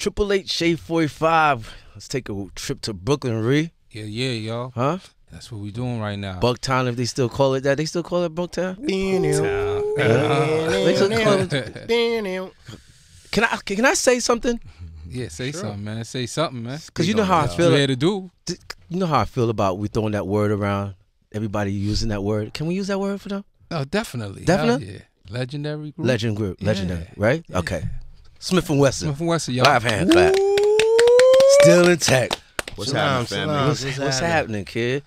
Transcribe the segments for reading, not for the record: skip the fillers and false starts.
888 Shade 45. Let's take a trip to Brooklyn, Ree. Yeah, y'all. Huh? That's what we doing right now. Bucktown, if they still call it that. They still call it Bucktown? They still call it. Can I say something? Yeah, say something, man. Say something, man. Because you know how I feel. What to do? You know how I feel about we throwing that word around. Everybody using that word. Can we use that word for them? Oh, definitely. Definitely? Yeah. Legendary group. Legend group. Yeah. Legendary, right? Yeah. Okay. Smith & Wesson. Smith & Wesson, y'all. Live hand clap. Still intact. What's happening, family? What's happening, kid?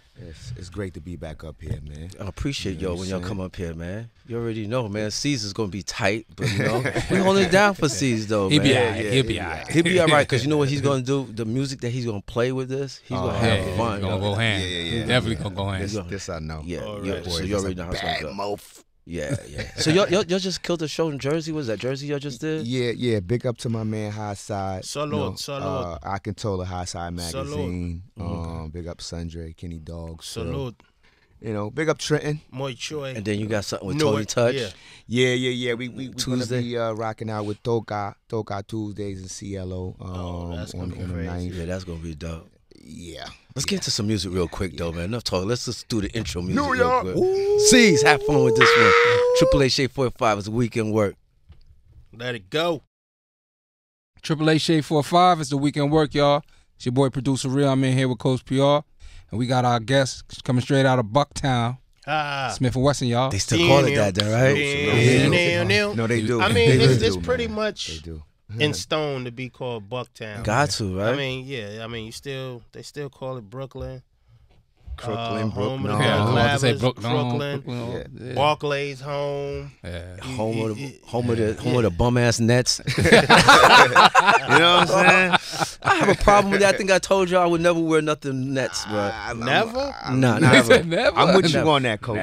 It's great to be back up here, man. I appreciate You know y'all what when I'm y'all come up here, man. You already know, man. Caesar's gonna be tight, but you know we holding it down for Caesar though, He'll man. be all right. He'll be all right. He'll be all right because you know what he's gonna do. The music that he's gonna play with this, he's gonna have fun. He's gonna go hand. Yeah. Definitely gonna go hand. This I know. Yeah, All yeah. right. So you already know how it's gonna go. Mouth. Yeah. So y'all just killed the show in Jersey. Was that Jersey y'all just did? Yeah. Big up to my man High Side. Salute. I Control the High Side magazine. Big up Sundre, Kenny Dogs. Salute. You know, big up Trenton. Muy Choi. And then you got something with Tony Touch. Yeah. We gonna Tuesday. be rocking out with Toka Tuesdays and CLO that's on gonna be the crazy. 9th. Yeah, that's gonna be dope. Yeah. Let's get into some music real quick though, man. Enough talk. Let's just do the intro music. New real York. quick. C's, have fun with this one. 888 Shade 45 is a weekend work. Let it go. 888 Shade 45 is the weekend work, y'all. It's your boy producer Real. I'm in here with Coach PR, and we got our guests coming straight out of Bucktown. Smith & Wesson, y'all. They still call it that, then, right? No, they do. I mean, They it's do, pretty man. much They do. in stone to be called Bucktown. Got to, right? I mean, yeah. I mean, they still call it Brooklyn. Brooklyn, home of the Yeah, I was about to say Brooklyn. Yeah. Barclays home. Yeah. Home of the bum ass Nets. You know what I'm saying? I have a problem with that. I think I told you I would never wear nothing Nets, bro. Never? Nah, He never. said never. I'm with you Never. on that, Coach.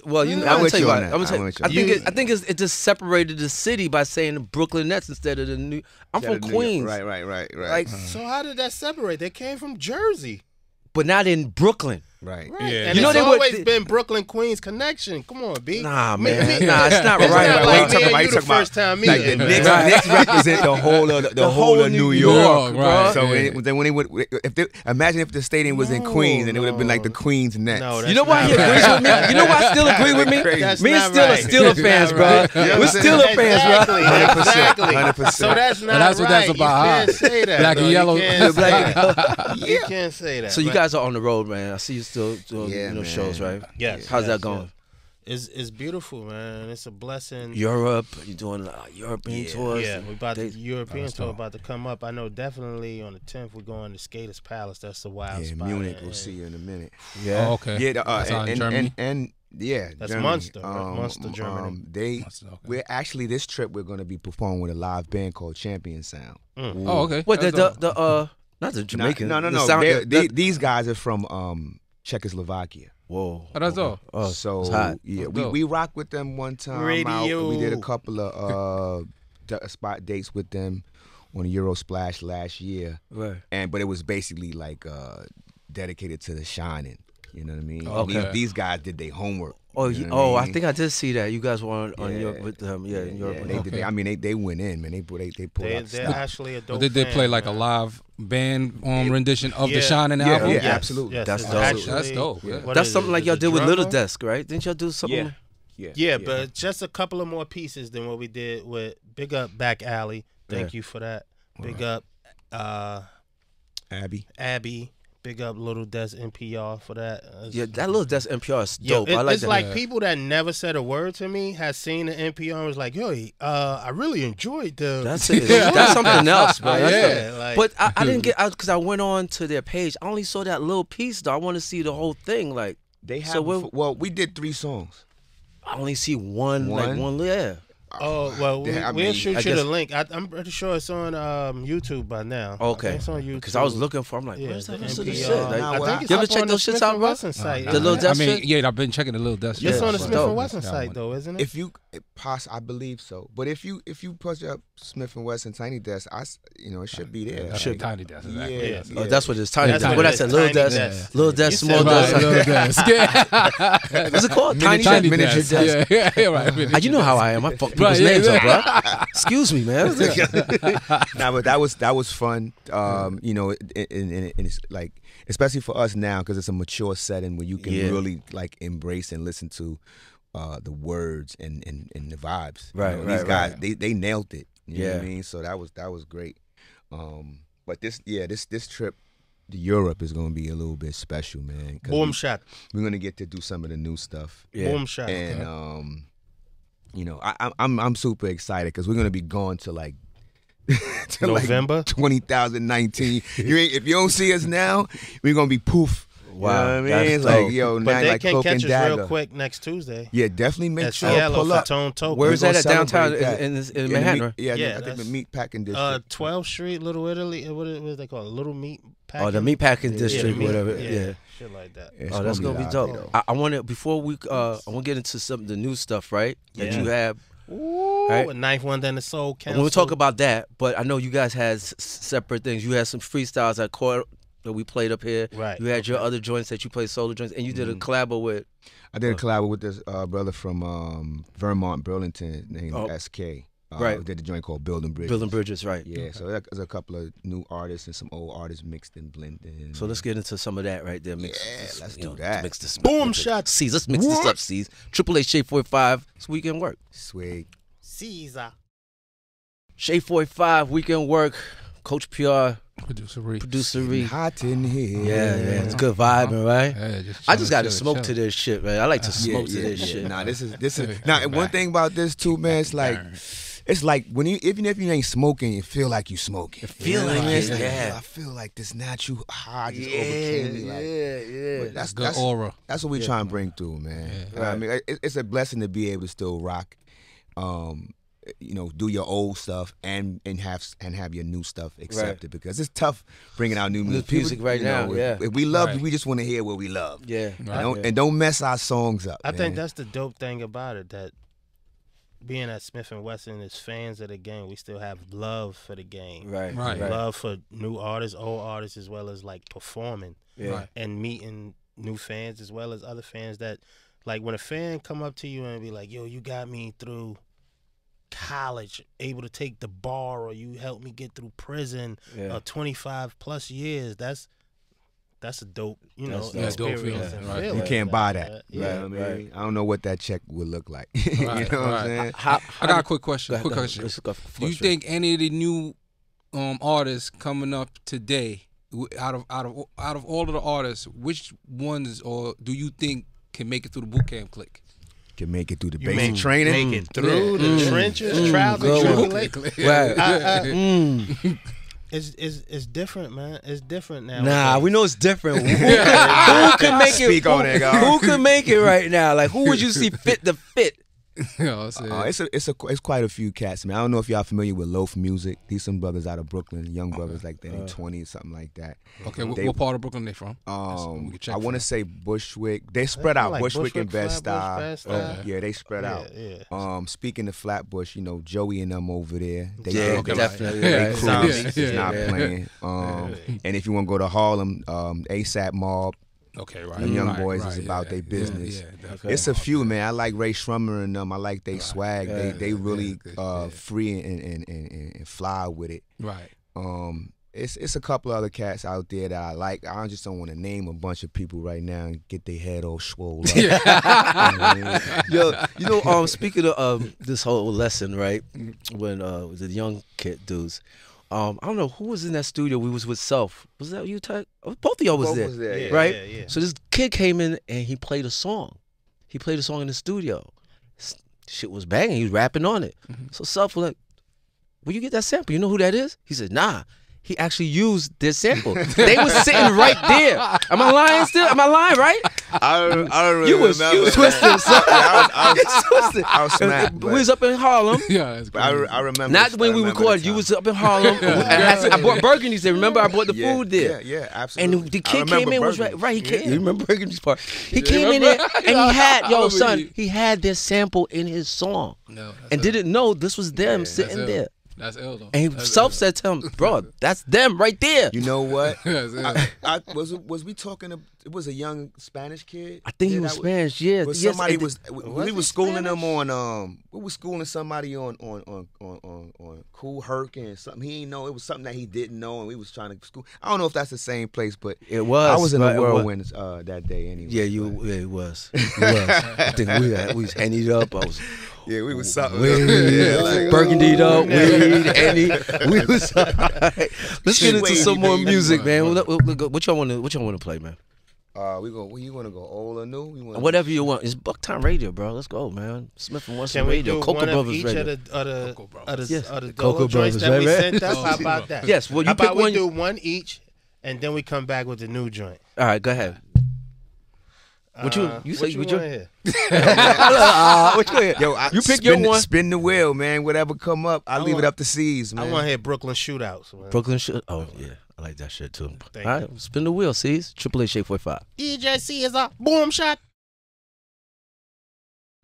Well, you know, I'm I'm with tell you you what. on I'm that. gonna I'm with tell you. you. I think it just separated the city by saying the Brooklyn Nets instead of the New. I'm from Queens, Right. like, So how did that separate? They came from Jersey. but not in Brooklyn. Right. Right. Yeah. And You know it's they would- always been Brooklyn-Queens connection. Come on, B. Nah, Me- man. me- Nah, it's not It's right. not bro. like talking me and about- you you the talking about, first time Like the meeting. Knicks, Right. Knicks represent the whole of New York. right. So Yeah. then when imagine if the stadium was in Queens and it would have been like the Queens Nets. No, You know why he That's not agrees right. with me? You know why I still agree with me? That's Me and not Still are right. Steeler fans, bro. We're Steeler fans, bro. Exactly. 100%. So that's not that's what right. that's about, You huh? can't say that. Black and though. yellow. You can't say Black that. You can't say that. So you But guys are on the road, man. I see you still doing Yeah, man. shows, right? Yes. How's that yes, going? It's beautiful, man. It's a blessing. Europe, you doing European tours? Yeah, we about the They- European that's tour dope. about to come up. I know definitely on the 10th we're going to Skaters Palace. That's the wild Yeah, spot. Munich. Yeah, We'll yeah. see you in a minute. Yeah. Oh, okay. Yeah, That's out in Germany. and yeah, That's Germany. Munster, right? Munster, Germany. Munster, okay. We're actually this trip we're going to be performing with a live band called Champion Sound. Oh, okay. What That's the dope. not the Jamaican? No. the sound- These guys are from Czechoslovakia. Whoa. Oh, that's all. Oh, So it's hot. yeah, Oh, we dope. we rocked with them one time Radio. out. We did a couple of spot dates with them on Euro Splash last year, Right. but it was basically like dedicated to The Shining. You know what I mean? Okay. These guys did their homework. Oh, you know what I mean? think I did see that. You guys were on Yeah. Europe with them. Yeah, in Europe. Yeah, with they them. did. I mean, they went in, man. They pulled out They're the stop. actually a dope But did they play fan, like a man. live band rendition of Yeah. the Shining Yeah, album? yeah, Yes, absolutely. yes, That's it's dope. actually- That's dope. Yeah. what That's is something it? like Is y'all it did with Little drummer? Desk, right? Didn't y'all do something? Yeah, but just a couple of more pieces than what we did with Big Up Back Alley. Thank you for that. Big up Abby. Abby. Big up Little Des NPR for that. Yeah, that Little Desk NPR is Yo, dope. I like it's that. like people that never said a word to me has seen the NPR and was like, yo, I really enjoyed the. That's it. That's something else, bro. That's Yeah, something- like- but I didn't get because I went on to their page. I only saw that little piece though. I want to see the whole thing. Like They have. So what- well, we did 3 songs. I only see one. Like One? one. Yeah. Oh, well, I we'll mean, shoot I you the guess- link. I'm pretty sure it's on YouTube by now. I Okay. think it's on YouTube. Because I was looking for. I'm like, Yeah, where's the that rest of the NPR. shit? Like, Nah, I well, think it's you ever up check on the those shits Smith out, and bro? Wesson site. The Little I Desk mean, shit? yeah, I've been checking the Little Desk. It's Yeah, on the it's Smith dope. and Wesson Yeah, site, though, isn't it? If you I believe so. But if you push up Smith and Wesson Tiny Desk, it should be there. Should be Tiny Desk. Exactly. Yeah. Oh, that's what it's Tiny That's Desk. what What I it said, is, little Tiny desk, Desk. little desk, You small said desk. What's it called? Tiny Desk. Miniature desk. Yeah, right. You know how I am. I fuck people's names up, bro. Excuse me, man. Nah, but that was fun. And it's like, especially for us now, because it's a mature setting where you can really like embrace and listen to the words and the vibes. Right, These guys, right. they nailed it. You know what I Yeah. mean? So that was great. But this trip to Europe is gonna be a little bit special, man. 'Cause Boom shot. we're gonna get to do some of the new stuff. Yeah. Boom shot. And I'm super excited because we're gonna be going to like to November? like 2019. If you don't see us now, we're gonna be poof. Wow, You know what I mean? that's It's like, dope. yo, But now they like can Cloak catch and us Dagger. real quick next Tuesday. Yeah, definitely make At sure Cielo pull for up. Tone Token. Where's We're that gonna at downtown celebrate in the Manhattan? meat- Right? Yeah, Yeah, I think the that's- Meatpacking District. 12th Street, Little Italy. What is they call it? Little Meat Packing? Oh, the meatpacking district, meat- whatever. Yeah, Yeah. shit like that. Yeah, it's Oh, that's gonna be lively, dope. though. I want to before we I want to get into some of the new stuff, right? That Yeah. you have. Ooh, Right. a Ninth Wonder and the Soul Council. When we talk about that, but I know you guys had separate things. You had some freestyles at court that we played up here. Right, You had your other joints that you played solo joints, and you did a collabo with. I did a collab with this brother from Vermont, Burlington, named Oh. SK. Right. We did a joint called Building Bridges. Building Bridges, right? Yeah, so there's a couple of new artists and some old artists mixed and blended. So let's get into some of that right there. Mix, Yeah, let's you do know, that. Mix this. Boom mix it. shots. C's. Let's mix this up, C's. Triple H Shade 45. It's weekend work. Swig. Caesar. Shade 45 weekend work. Coach PR, Producer Reed. producer Reed. Hot in here. Yeah, it's good vibing, right? Yeah, I just got to chillin', smoke chillin'. to this shit, man. I like to smoke to this shit. Nah, this is now. And one thing about this too, man, it's like when even if you ain't smoking, you feel like you smoking. feel like it, yeah. I feel like this natural high just overcame me. Like, yeah. but that's Good aura. That's what we trying to bring through, man. Yeah. I mean, it's a blessing to be able to still rock, do your old stuff and have your new stuff accepted because it's tough bringing out new music. music right now, yeah. If we love Right. you, we just want to hear what we love. Yeah. And don't mess our songs up. I think man. that's the dope thing about it, that being at Smith & Wesson as fans of the game, we still have love for the game. Right. Right. Love for new artists, old artists, as well as like performing Yeah. Right. and meeting new fans as well as other fans that, like, when a fan come up to you and be like, yo, you got me through college, able to take the bar, or you helped me get through prison, Yeah. 25 plus years, that's a dope, That's a dope experience feeling, and right. feeling. You can't buy that. Yeah. You know what I mean? I don't know what that check would look like. Right, you know what I'm right. saying? I got a quick question. Go ahead, Quick question. let's go Do you think any of the new artists coming up today, out of all of the artists, which ones or do you think can make it through the boot camp clique? Can make it through the You basic training. Make it through the trenches, trials and good one. tribulations. Right. It's different, man. It's different now. Nah, we know it's different. Who can make it? Speak on it, God. Who can make it right now? Like, who would you see fit the fit? You know what I'm saying? It's quite a few cats, man. I don't know if y'all familiar with Loaf Music. These some brothers out of Brooklyn, young brothers like that, in 20 something like that. Okay, They- what part of Brooklyn they from? We can check I want to for say Bushwick. They spread out like Bushwick and Bushwick, Bed-Stuy. Flatbush, Bed-Stuy. Yeah, they spread out. Yeah. Speaking of Flatbush, Joey and them over there. They Yeah, okay, definitely. They right. cruise Zombies. is not Yeah. playing. And if you want to go to Harlem, ASAP Mob, Okay, right. the Young right, Boys right, is about yeah, their business. Yeah, definitely. It's a few, man. I like Ray Shrummer and them. I like they swag. They really free and fly with it. Right. It's a couple other cats out there that I like. I just don't want to name a bunch of people right now and get their head all swole up. Yo, speaking of this whole lesson, right? When the young kid dudes, I don't know who was in that studio. We was with Self. Was that you, Tech? Both of y'all was Both there, was there, Yeah, right? yeah. So this kid came in and he played a song. He played a song in the studio. Shit was banging. He was rapping on it. So Self was like, "Where you get that sample? You know who that is?" He said, "Nah." he actually used this sample. They was sitting right there. Am I lying still? Am I lying, right? I don't really You was twisted, son. I was smacked. We was up in Harlem. Yeah, that's But crazy. I remember. Not when we remember recorded. the You time. was up in Harlem. I bought Burgundy's there. Remember, I bought the food there. Yeah, absolutely. And the I kid remember came in, was Burgundy's. right. He came. Yeah. You remember Burgundy's part? He Yeah, came in there remember? and he had, I yo, remember son, you. he had this sample in his song No, and didn't know this was them sitting That's there. ill. That's ill though. And he That's self ill. said to him, bro, that's them right there. You know what? That's ill. Was we talking? It was a young Spanish kid. I think he Yeah, was that Spanish, yeah. Was Yes, somebody and was we he was schooling Spanish? them on we was schooling somebody on Cool Herc and something he didn't know. It was something that he didn't know, and we was trying to school. I don't know if that's the same place, but It was. I was in but the it was- whirlwind that day anyway. Yeah, it was. It was. I think we was handed up. I was Yeah, we was something. weed, Yeah, like, burgundied up, weed, Andy. We was. Let's get into Wavy, some more baby. music, man. What y'all want to play, man? you want to go old or new? You wanna- Whatever you want. It's Bucktown Radio, bro. Let's go, man. Smith and Wesson Can we Radio, do Cocoa one of Brothers each Radio. of the Cocoa Brothers. Yes. of the Cocoa joints Brothers, that we right, sent us? right? How about that? Yes, well, you How pick about we one. do one each, and then we come back with the new joint. All right, go ahead. What you say? What you What want you? to hear? What you? Yo, You pick your one. Spin the wheel, man. Whatever come up, I leave want- it up to C's, man. I want to hear Brooklyn Shootouts. Man. Brooklyn shit. Oh yeah, I like that shit too. Thank All right, spin the wheel, C's. Triple A Shake 45. EJC is a boom shot.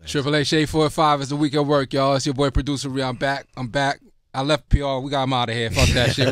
Triple A Shade 4-5 is the weekend work, y'all. It's your boy producer Real. I'm back. I left PR. We got him out of here. Fuck that shit.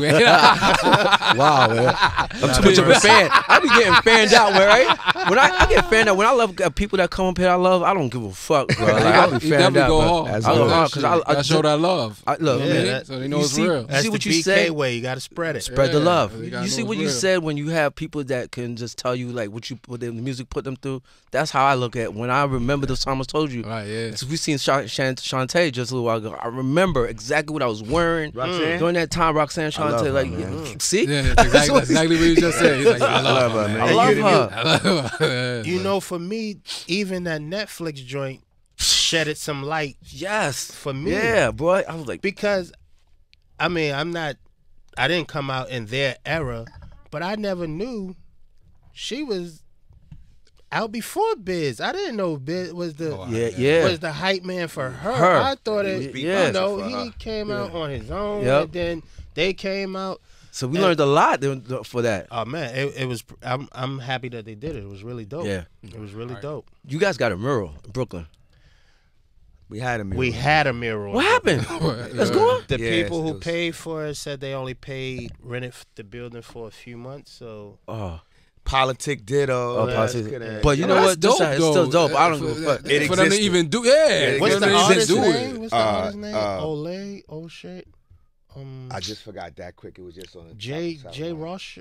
Wow, man. I'm too much of a fan. I be getting fanned out, man, right? When I get fanned out, when I love people that come up here I love, I don't give a fuck, bro. Like, I be You fanned definitely out. go bro. hard. That's I go good. hard because I show that love. look, Yeah, man, that- So they know you it's see- real. That's see the what you BK said? way. You got to spread it. Spread the Yeah, love. you gotta You see know what it's you real. said when you have people that can just tell you like what the music put them through. That's how I look at when I remember the time I told you. Right, yeah. So we seen Shantae just a little while ago. I remember exactly what I was wearing Roxanne? during that time. Roxanne I love Shantae, her, like man. see, Yeah, that's exactly what you just said. He's like, I love her, man. I love her. I love her. You know, for me, even that Netflix joint shedded some light Yes, for me. yeah, boy. I was like, Because, I mean, I didn't come out in their era, but I never knew she was out before Biz. I didn't know Biz was the yeah. was the hype man for her. Her. I thought it, Yeah. you know, For he her. came out on his own, Yep. and then they came out. So we learned a lot for that. Oh man, it was. I'm happy that they did it. It was really dope. Yeah. it was really dope. You guys got a mural in Brooklyn. We had him. We had a mural. What happened? Let's go on. The Yes, people it who was- paid for it said they only rented the building for a few months. So Oh, Politic did Politic. But you know That's what? This dope, it's still though. dope. I don't give a fuck. It For them to existed. even do, what's for the them to artist's do name? it. What's the artist's name? Olay. Oh shit. I just forgot that quick. It was just on the J top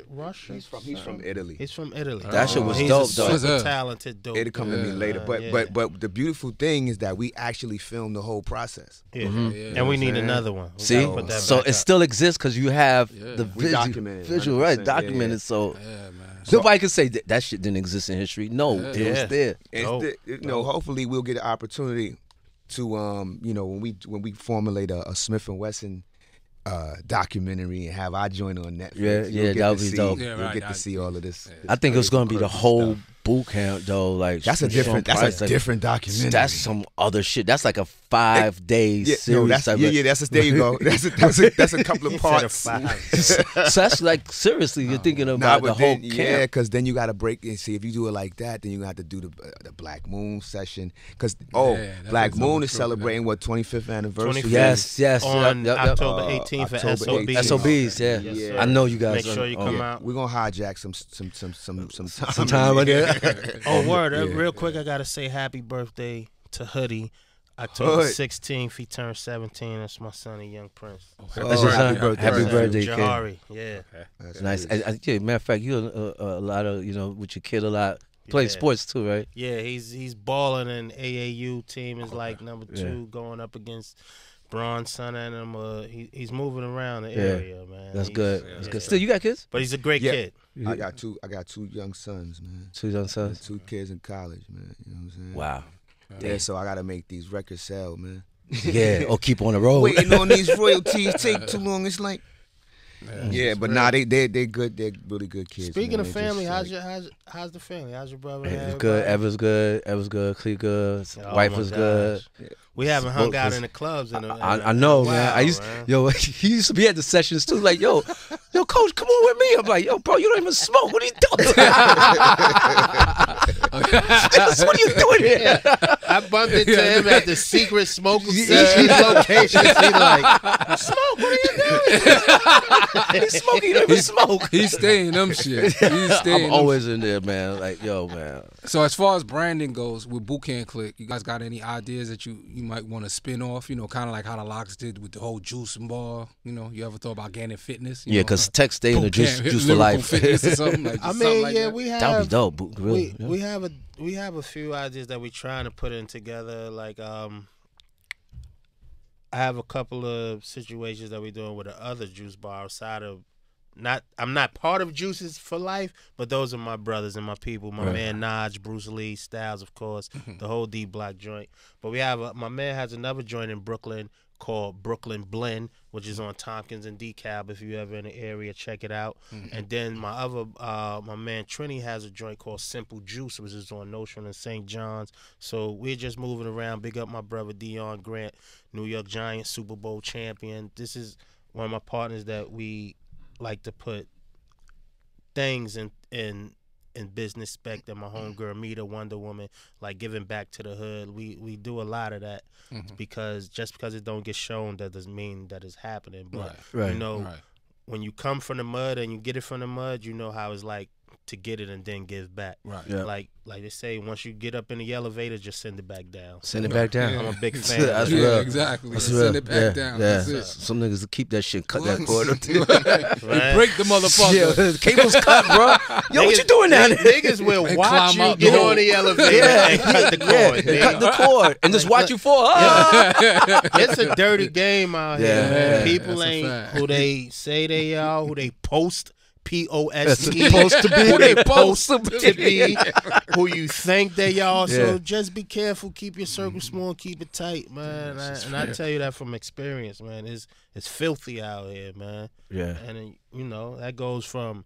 Rush. He's from Italy. He's from Italy. That shit was He's dope, a though. super talented dope. It'll come to me later. But yeah. but the beautiful thing is that we actually filmed the whole process. Yeah. Yeah. And we need saying? another one. We See, gotta put that so back it up. still exists because you have Yeah. the We documented it, visual, right? 100%, Documented. yeah. So Yeah, man. nobody can say that shit didn't exist in history. No, it Yeah. was there. Hopefully we'll get an opportunity to when we formulate a Smith and Wesson documentary and have our joint on Netflix. Yeah, you'll get that would to be see- dope. Yeah, You'll right, get to that- see all of this. I think it's gonna be the crazy whole stuff. boot camp though. Like That's a different. That's a different documentary. That's some other shit. That's like a 5-day Yeah, series. no, that's type yeah, of- yeah. There you go. That's a couple of He said a parts. five. So that's like seriously, you're thinking Nah, about but the whole then, camp. yeah, because then you got to break and see if you do it like that, then you got to do the Black Moon session. Because that Black takes Moon over is the celebrating what 25th anniversary. 25th. Yes, on yep. October 18th at October SOBs. 18th. SOBs, yeah. Yes, sir. I know you guys. Make sure you oh, come yeah. out. We're gonna hijack some Some time right there. Oh, word. Yeah. Real quick, I got to say happy birthday to Hoodie. October Hood. 16th, he turned 17. That's my son, a young prince. That's your son. Happy man. birthday, kid. Jahari, yeah. That's Nice. nice. Yeah, matter of fact, you a lot of with your kid a lot. Playing Yeah. sports too, right? Yeah, he's balling, and AAU team is like number 2 going up against Braun son and him. He's moving around the area, man. That's He's- good. yeah. That's good. Still, you got kids? But he's a great Yeah. kid. I got two young sons, man. 2 young sons. 2 kids in college, man. You know what I'm saying? Wow. Yeah, so I gotta make these records sell, man. Yeah. Or keep on the road. Waiting on these royalties take too long. It's like Yeah, but nah, they good. They're really good kids. Speaking man. of They family, just, how's the family? How's your brother? It's good. Eva's good. Eva's good. Clee good. Wife was good. We haven't hung out in the clubs in I know, man. I used, yo, he used to be at the sessions too. Like, yo, coach, come on with me. I'm like, yo, bro, you don't even smoke. What are you doing? What are you doing here? I bumped into him at the secret smoke session location. He's like, smoke? What are you doing? He's smoking. He don't even smoke. He's staying them shit. I'm always in there, man. Like, yo, man. So as far as branding goes with Boot Camp Click, you guys got any ideas that you might want to spin off? You know, kind of like how the Locks did with the whole juice and ball. You know, you ever thought about getting fitness? Yeah, because Tech stay in the juice for life. Fitness or something like, I mean, like yeah, we have. That'd be dope. Really. We have a few ideas that we're trying to put in together. Like I have a couple of situations that we're doing with the other juice bar outside of. I'm not part of Juices for Life, but those are my brothers and my people. My man Naj, Bruce Lee, Styles, of course, the whole D Block joint. But we have my man has another joint in Brooklyn called Brooklyn Blend, which is on Tompkins and DeKalb. If you ever in the area, check it out. And then my man Trini has a joint called Simple Juice, which is on Nostrand and St. John's. So we're just moving around. Big up my brother Dion Grant, New York Giants Super Bowl champion. This is one of my partners that we like to put things in business spec that my homegirl Mita, Wonder Woman, like giving back to the hood. We do a lot of that because just because it don't get shown, that doesn't mean that it's happening. But you know, when you come from the mud and you get it from the mud, you know how it's like to get it and then give back. Like they say, once you get up in the elevator, just send it back down. Send it back down. I'm a big fan. That's yeah, real. exactly. That's Send real. it back down. Yeah. That's it. Some niggas keep that shit, cut that cord. Right. Break the motherfucker. Yeah, cable's cut, bro. Yo, what you doing down there? Niggas will watch you get on the elevator and cut the cord. Cut the cord and just watch you fall. It's a dirty game out here, man. People that's ain't who they say they are, who they post. P-O-S-T. Supposed to be. Who they supposed to be. Who you think they are. So just be careful. Keep your circle small. Keep it tight, man. And I tell you that from experience, man. It's filthy out here, man. Yeah. And, you know, that goes from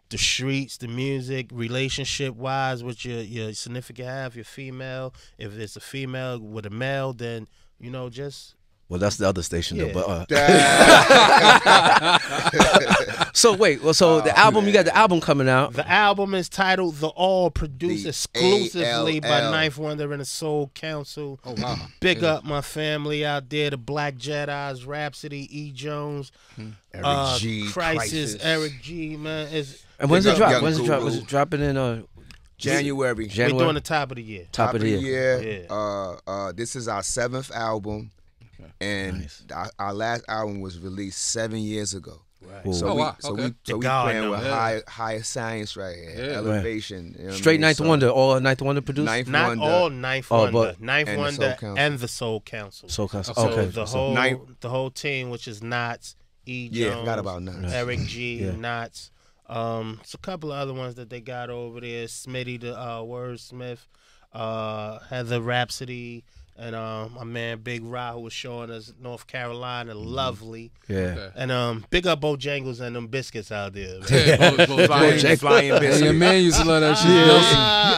the streets, the music, relationship-wise with your significant half, your female. If it's a female with a male, then, you know, just... Well, that's the other station, though. But so wait, so the album, you got the album coming out. The album is titled "The All," produced exclusively by Ninth Wonder and the Soul Council. Oh wow! Big up my family out there, the Black Jedis, Rhapsody, E. Jones, Eric G, Crisis, Eric G. Man, and when's it drop? When's it drop? Was it dropping in January? We're doing the top of the year. Top of the year. Yeah. This is our 7th album. And our last album was released 7 years ago. Right. So we playing with higher science right here. Elevation. You know straight Ninth Wonder, all Ninth Wonder produced? Not all Ninth Wonder. Ninth Wonder and the Soul Council. Soul Council. So okay. The whole team, which is Knots, E. Jones, yeah, forgot about Knots. Eric G, Knots. It's a couple of other ones that they got over there. Smitty the Wordsmith, Heather Rhapsody. And my man Big Ra, who was showing us North Carolina, lovely. Yeah. And big up Bojangles and them biscuits out there. Flying biscuits. Your man used to love that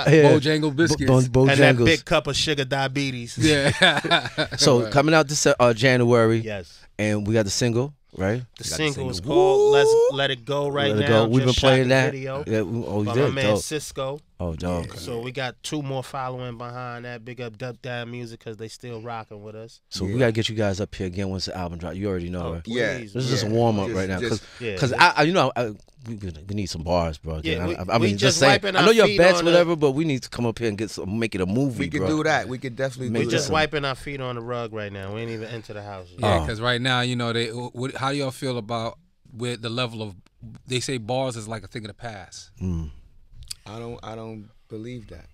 shit. Bojangle biscuits. And that big cup of sugar diabetes. Yeah. So coming out this January. Yes. And we got the single. Right, the single is called "Let It Go" right now. We've been playing that. Video yeah, by my man Cisco. Oh, dog. Yeah. So we got 2 more following behind that. Big up Duck Down Music because they still rocking with us. So we gotta get you guys up here again once the album drops. You already know, right? Yeah. This is just a warm up right now because we need some bars, bro. Yeah, I mean, just saying. I know your bets, whatever, but we need to come up here and make it a movie. We could do that. We could definitely do that. We're just wiping our feet on the rug right now. We ain't even into the house yet. Yeah, because right now, you know, how do y'all feel about with the level of? They say bars is like a thing of the past. I don't believe that.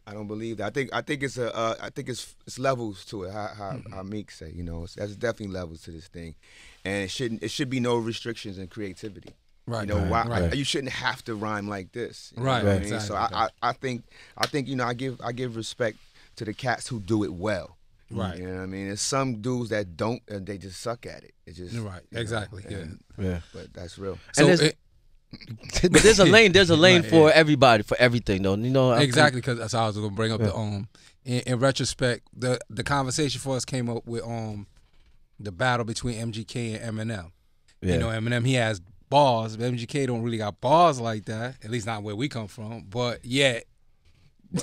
I don't believe that. I think it's levels to it. How Meek say, you know, there's definitely levels to this thing, and it should be no restrictions in creativity. Right. You know, you shouldn't have to rhyme like this. Right. Right. Exactly. So I think you know I give respect to the cats who do it well. Right. You know what I mean? There's some dudes that don't, and they just suck at it. It's just Right. Exactly. Yeah. But that's real. So But there's a lane. There's a lane Right, for everybody, for everything, though. You know, exactly, because that's how I was gonna bring up the In retrospect, the conversation for us came up with the battle between MGK and Eminem. Yeah. You know, Eminem, he has bars, but MGK don't really got bars like that. At least not where we come from. But yeah.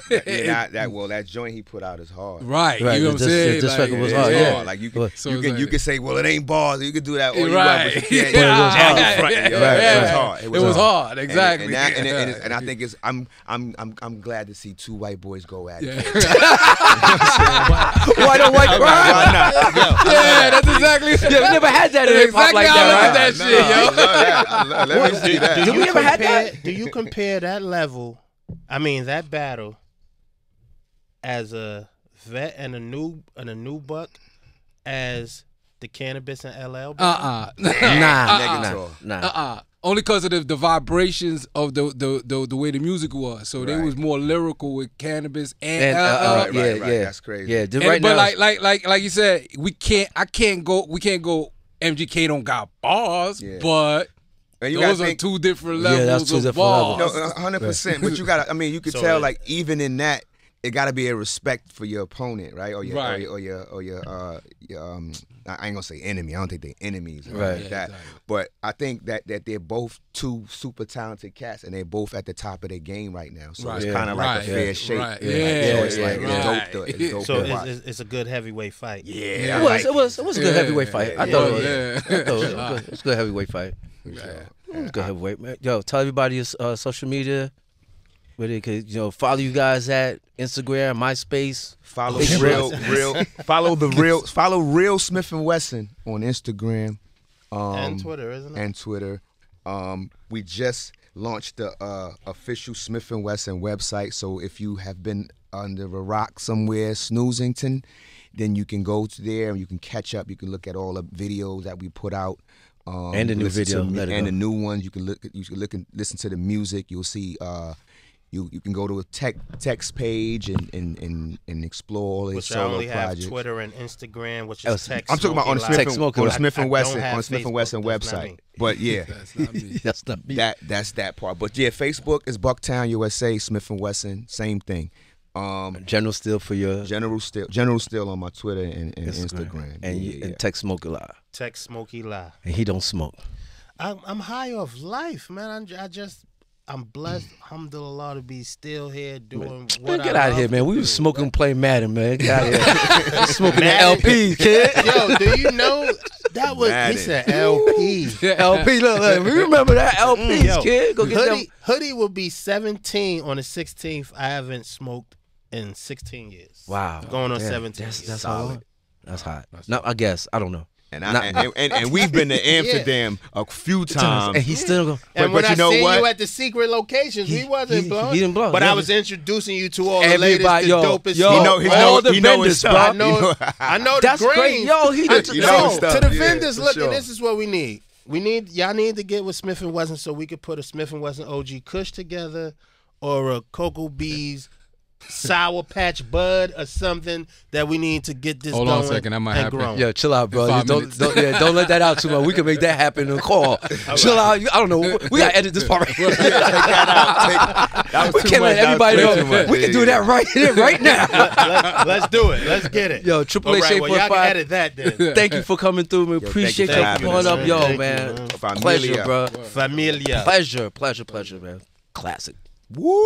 That joint he put out is hard. Right. You know what I'm saying? This record was hard. It's Yeah. hard. Like you can, So you can say, well, it ain't bars. You can do that all you Right. want, but you can't. Yeah. jab in front. Right. It was hard. It was hard. Exactly. And I think it's I'm glad to see two white boys go at it. White on white crime. Why not? Yeah, that's exactly. Yeah, we never had that in hip hop like that. That shit, yo. Let me see that. Did we ever have that? Do you compare that level? I mean, that battle as a vet and a new buck as the Cannabis and LL battle? Nah. Only because of the vibrations of the way the music was. So they was more lyrical with Cannabis and Right. That's crazy. Yeah, but now, like you said, we can't go MGK don't got bars, but And you those gotta are think, two different levels that's two of different bars. levels. No, 100%. But you gotta. I mean, you could So tell it- like even in that, it gotta be a respect for your opponent, right? Or your, Right. or your I ain't gonna say enemy. I don't think they're enemies, Right. Like that. Exactly. But I think that they're both two super talented cats, and they're both at the top of their game right now. So Right. it's kind of like a fair shake. Right. So Yeah. it's like Right. it's dope. So to watch. it's a good heavyweight fight. Yeah, It was a good heavyweight fight. I thought it was. Yeah. I thought it was a good heavyweight fight. It was a good heavyweight, man. Yo, tell everybody your social media. Where they could, follow you guys at Instagram, MySpace. Follow Facebook. follow real Smith and Wesson on Instagram And Twitter, isn't it? and Twitter. We just launched the official Smith and Wesson website. So if you have been under a rock somewhere, Snoozington, then you can go to there and you can catch up. You can look at all the videos that we put out. And the new listen video, to- let it and go. the new ones. You can look and listen to the music. You'll see. You can go to a text page and explore all these Which I solo only have projects. Twitter and Instagram, which Oh, is text. I'm talking about on the Smoky Smith Live. and, on the Smoky Smith I and don't Wesson have on the Smith and Facebook. Wesson That's not website. me. But yeah, That's not me. That's not me. that's that part. But yeah, Facebook is Bucktown USA, Smith and Wesson, same thing. General Steel for your General Still on my Twitter and Instagram. and Yeah. and Text Smoke a lot. Text Smoky Live. And he don't smoke. I'm high off life, man. I'm blessed, alhamdulillah, to be still here doing what Get I out of here, love man. to We do. was smoking, playing Madden, man. Get out of here. Smoking the Madden? LP, kid. Yo, do you know that was Madden. he said LP. LP, look, we remember that LPs, Yo, kid. Go get them. Hoodie will be 17 on the 16th. I haven't smoked in 16 years. Wow. Going on Yeah, 17 That's years. solid. That's hot. No, I guess. I don't know. And we've been to Amsterdam a few times. And he still go. And But when you I know seen what? you at the secret locations, we wasn't blowing. He didn't blow. But Yeah, I was introducing you to all the Everybody, latest, the yo, dopest. yo, He know- he all know- the he know vendors, his bro. stuff. I know the That's green. great. Yo, he You know his to stuff. the Yeah, vendors for looking, sure. this is what we need. Y'all need to get with Smith and Wesson so we could put a Smith and Wesson OG Kush together, or a Cocoa Bees Sour Patch Bud, or something that we need to get this Hold going on a second, that might and happen. growing. Yo, chill out, bro. In 5 Don't minutes. don't let that out too much. We can make that happen in the call. Chill out. I don't know. We gotta edit this part. Right. That was We too can't much. let everybody That was way know. too much. We can do that right here, right now. Let's do it. Let's get it. Yo, Triple All A right, Shade well, y'all can 45. edit that then. Thank you for coming through, man. Yo, Appreciate thank you you for for having pulling us, up, man. yo, Thank you, man. man. Pleasure, Familia. bro. Familia. Pleasure, man. Classic. Woo!